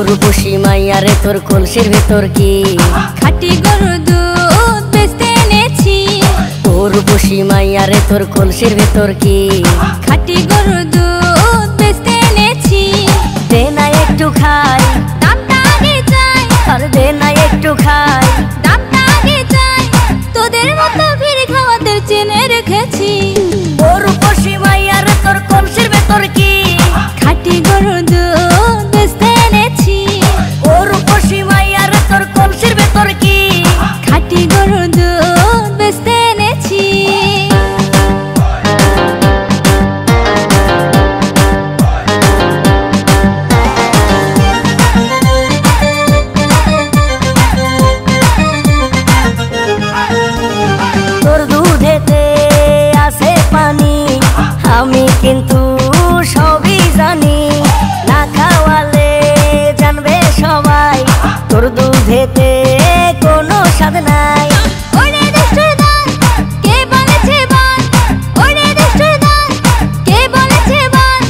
রূপসী মাইয়া রে তোর কলসির ভেতর কি খাঁটি গরুর দুধ বেচতে এনেছি। ও রূপসী মাইয়া রে তোর কলসির ভেতর কি খাঁটি গরুর দুধ বেচতে এনেছি। দে না একটু খাই, দামটা আগে চাই, আর দে না একটু খাই। দামটা আগে চাই, তোদের মতো ভিড় খাওয়াদের চেনে রেখেছি। ও রূপসী মাইয়া রে তোর কলসির ভেতর কি খাঁটি গরুর দুধ বেচতে এনেছি। ও রূপসী মাইয়া রে তোর কলসির ভেতর কি খাঁটি গরুর দুধ বেচতে এনেছি। তোর দুধেতে আছে পানি, আমি কিন্তু সবই জানি। না খাওয়ালে জানবে সবাই তোর দুধেতে কোনো স্বাদ নাই। ওরে দুষ্টুর দল, কে বলেছে বল? ওরে দুষ্টুর দল, কে বলেছে বল?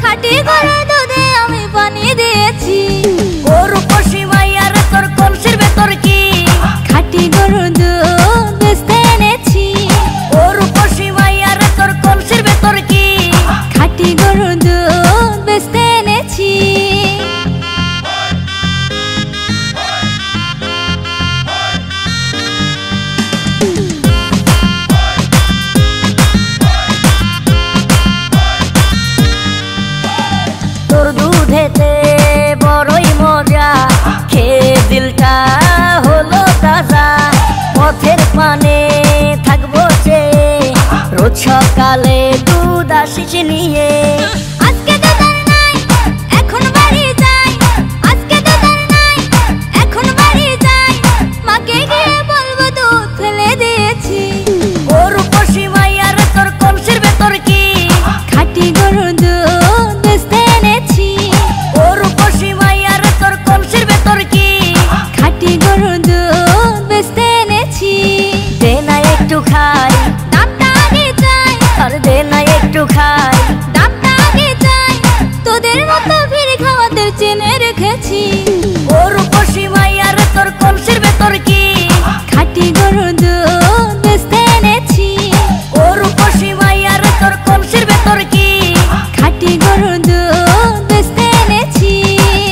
খাঁটি গরুর দুধে আমি পানি দিয়েছি। ও রূপসী মাইয়া রে তোর কলসির ভেতর কি খাঁটি গরুর দুধ বেচতে এনেছি। ও রূপসী মাইয়া রে তোর কলসির ভেতর কি খাঁটি গরুর দুধ বেচতে এনেছি। তোর দুধেতে বড়ই মজা, খেয়ে দিলটা হলো তাজা। পথের পানে থাকবো চেয়ে, রোজ সকালে দুধ আসিস নিয়ে।